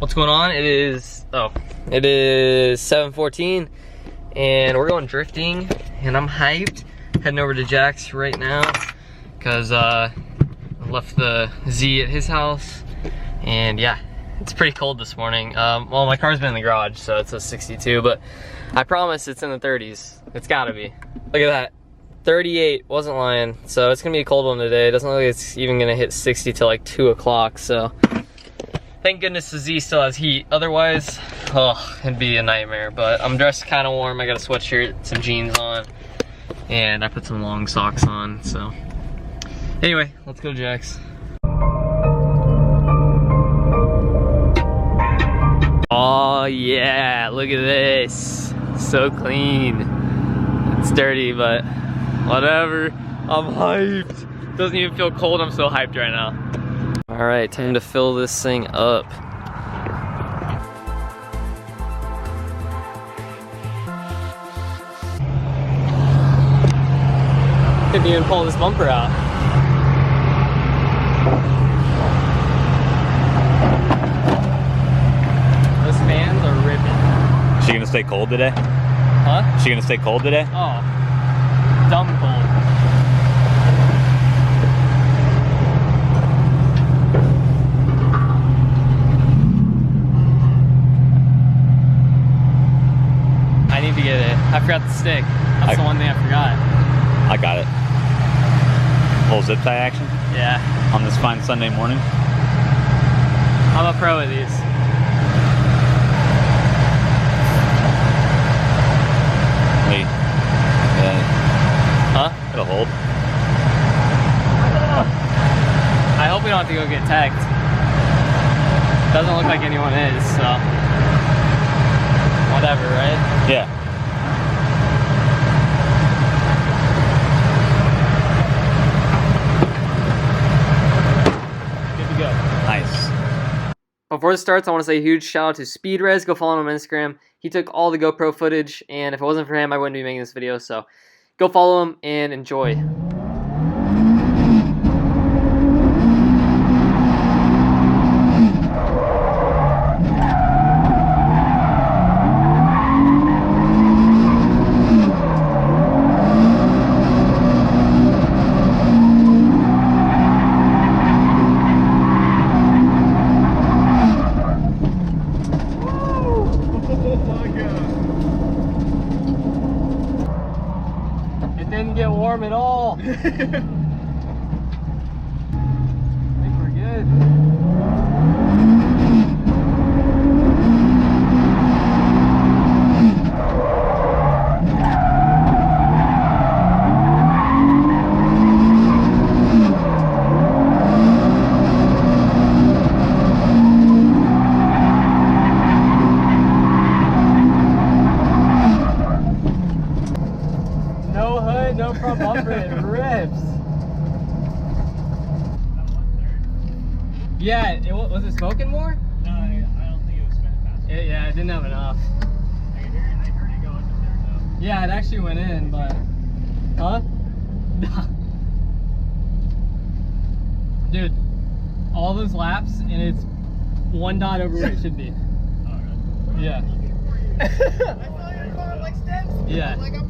What's going on? It is 7:14 and we're going drifting and I'm hyped. Heading over to Jack's right now because I left the Z at his house and yeah, it's pretty cold this morning. Well, my car's been in the garage, so it's a 62, but I promise it's in the 30s. It's gotta be. Look at that. 38, wasn't lying. So it's gonna be a cold one today. It doesn't look like it's even gonna hit 60 till like 2 o'clock, so thank goodness the Z still has heat. Otherwise, oh, it'd be a nightmare. But I'm dressed kind of warm. I got a sweatshirt, some jeans on, and I put some long socks on. So anyway, let's go to Jack's. Oh yeah, look at this. So clean. It's dirty, but whatever. I'm hyped. Doesn't even feel cold. I'm so hyped right now. All right, time to fill this thing up. Couldn't even pull this bumper out. Those fans are ripping. Is she gonna stay cold today? Huh? Is she gonna stay cold today? Oh, dumb cold. I need to get it. I forgot the stick. That's the one thing I forgot. I got it. A little zip tie action? Yeah. On this fine Sunday morning? I'm a pro at these. Wait. Yeah. Huh? It'll hold. I hope we don't have to go get tagged. Doesn't look like anyone is, so whatever, right? Yeah. Good to go. Nice. Before this starts, I want to say a huge shout out to Speedrez. Go follow him on Instagram. He took all the GoPro footage, and if it wasn't for him, I wouldn't be making this video, so go follow him and enjoy. Didn't get warm at all. I think we're good. No hood, no front bumper, it rips. Yeah, was it smoking more? No, I don't think it was spinning fast. Yeah, it didn't have enough. I heard it go into there though. Yeah, it actually went in, but... Huh? Dude, all those laps, and it's one dot over where it should be. Oh, really? Yeah. I feel your car like steps. Yeah. Like I'm...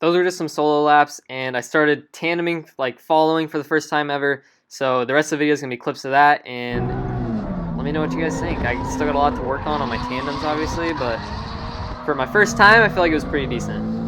Those are just some solo laps, and I started tandeming, like following for the first time ever. So the rest of the video is going to be clips of that, and let me know what you guys think. I still got a lot to work on my tandems, obviously, but for my first time, I feel like it was pretty decent.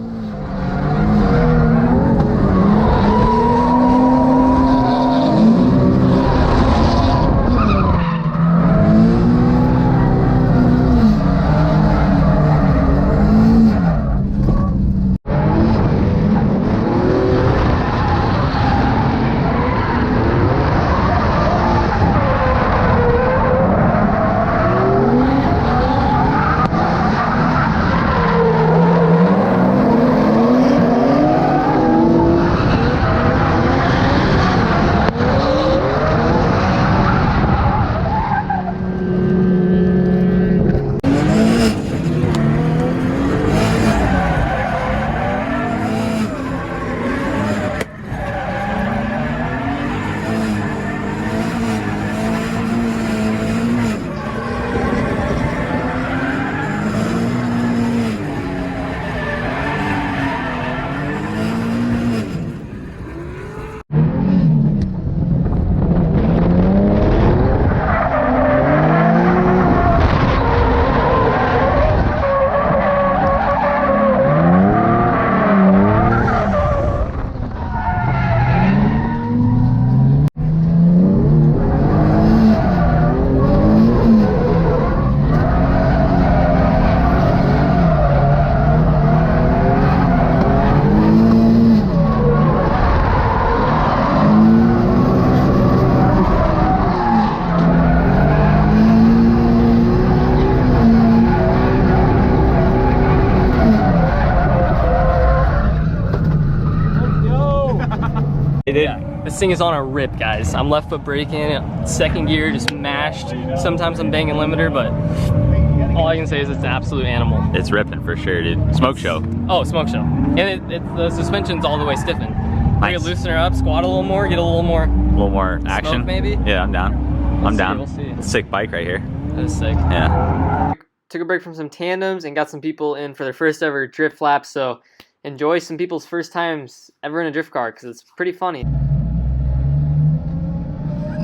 Yeah, this thing is on a rip, guys. I'm left foot braking, second gear, just mashed. Sometimes I'm banging limiter, but all I can say is it's an absolute animal. It's ripping for sure, dude. Smoke show. Oh, smoke show. And the suspension's all the way stiffened. Nice. We could loosen her up, squat a little more, get a little more action. smoke, maybe? Yeah, I'm down. I'm down. We'll see. Sick bike right here. That is sick. Yeah. Took a break from some tandems and got some people in for their first ever drift lap, so enjoy some people's first times ever in a drift car, because it's pretty funny.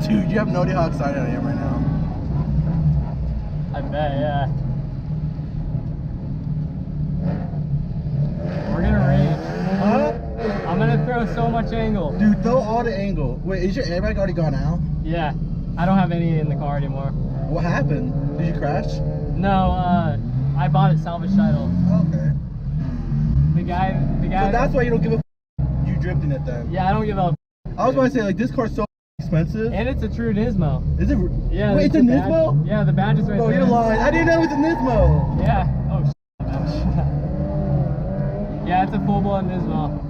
Dude, you have no idea how excited I am right now. I bet, yeah. We're gonna range. Huh? I'm gonna throw so much angle. Dude, throw all the angle. Wait, is your airbag already gone out? Yeah. I don't have any in the car anymore. What happened? Did you crash? No, I bought it salvage title. Okay. The guy. So that's why you don't give a you drifting it then. Yeah, I don't give a. I was about to say, like, this car's so expensive. And it's a true Nismo. Is it? Yeah. Wait, it's a Nismo? Yeah, the badge is right Bro, there. you're lying. I didn't know it was a Nismo. Yeah. Oh, yeah, it's a full-blown Nismo.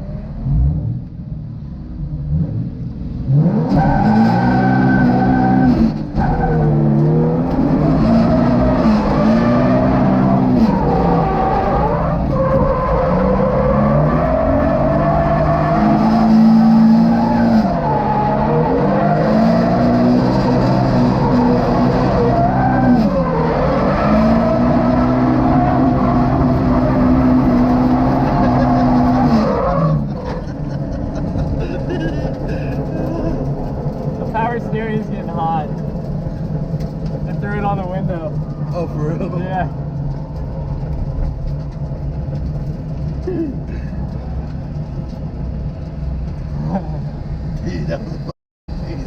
Steering's getting hot. I threw it on the window. Oh, for real? Yeah. Dude, that was amazing.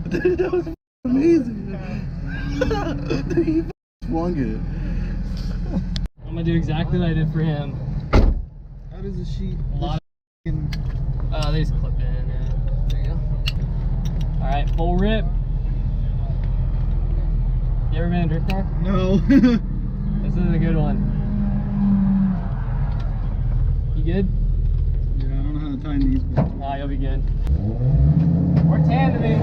Dude, that was amazing. Dude, you swung it. I'm gonna do exactly what I did for him. How does the sheet? A lot of they just clip in. Yeah. There you go. All right, full rip. You ever been in a drift car? No. This is a good one. You good? Yeah, I don't know how to time these. But... Nah, you'll be good. We're tandeming.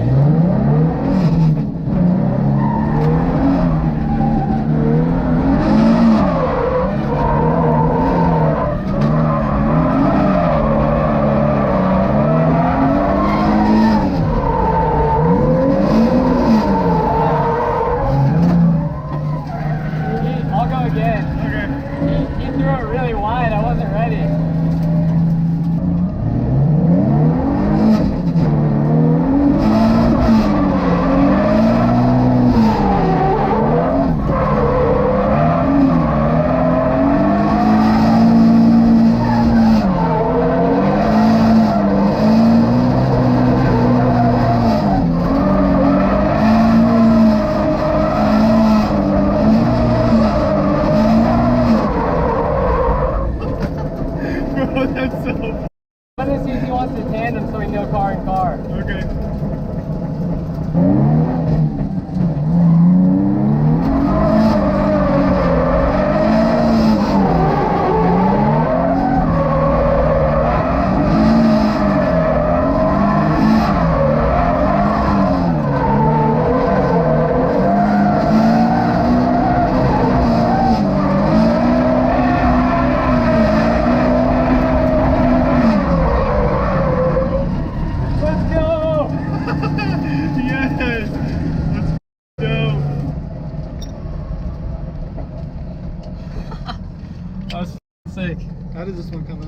That was sick. How does this one come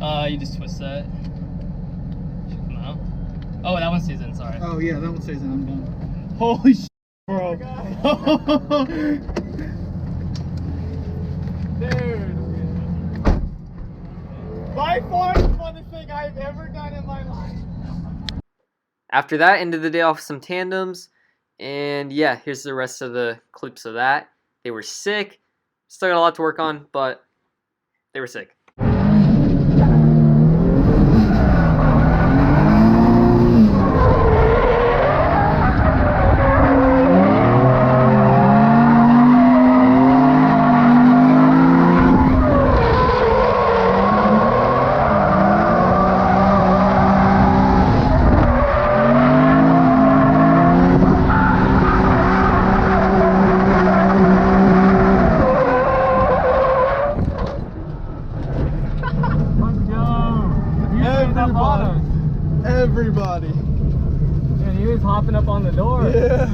out? You just twist that. Should come out. Oh, that one stays in, sorry. Oh yeah, that one stays in. I'm done. Holy shit, bro. Dude. By far the funnest thing I've ever done in my life. After that, ended the day off with some tandems. And yeah, here's the rest of the clips of that. They were sick. Still got a lot to work on, but they were sick. Everybody. And he was hopping up on the door. Yeah.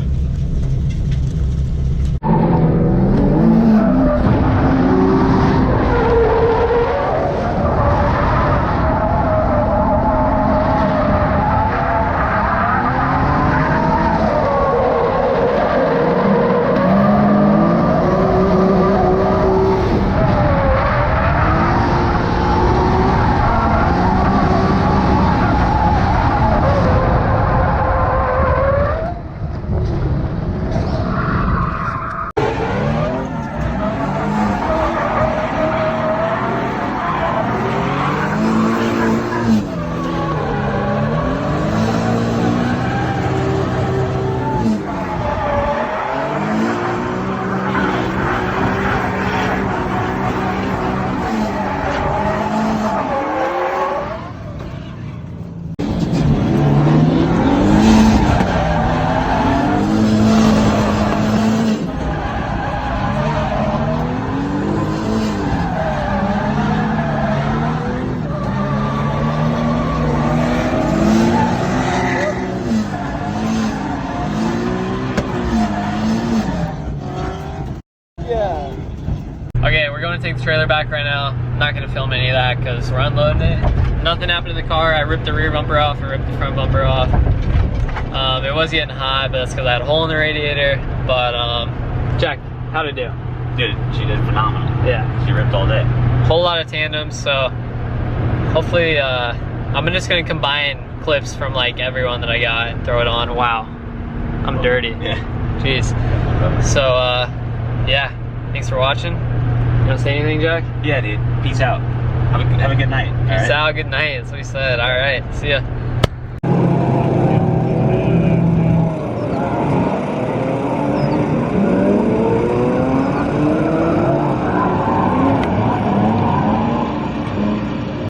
Okay, we're going to take the trailer back right now. I'm not going to film any of that because we're unloading it. Nothing happened to the car. I ripped the rear bumper off. I ripped the front bumper off. It was getting hot, but that's because I had a hole in the radiator. But, Jack, how'd it do? Dude, she did phenomenal. Yeah. She ripped all day. Whole lot of tandems, so hopefully, I'm just going to combine clips from like everyone that I got and throw it on. Wow. I'm dirty. Yeah. Jeez. So, yeah. Thanks for watching. You want to say anything, Jack? Yeah, dude. Peace out. Have a good night. Peace out. Good night. That's what he said. All right. See ya.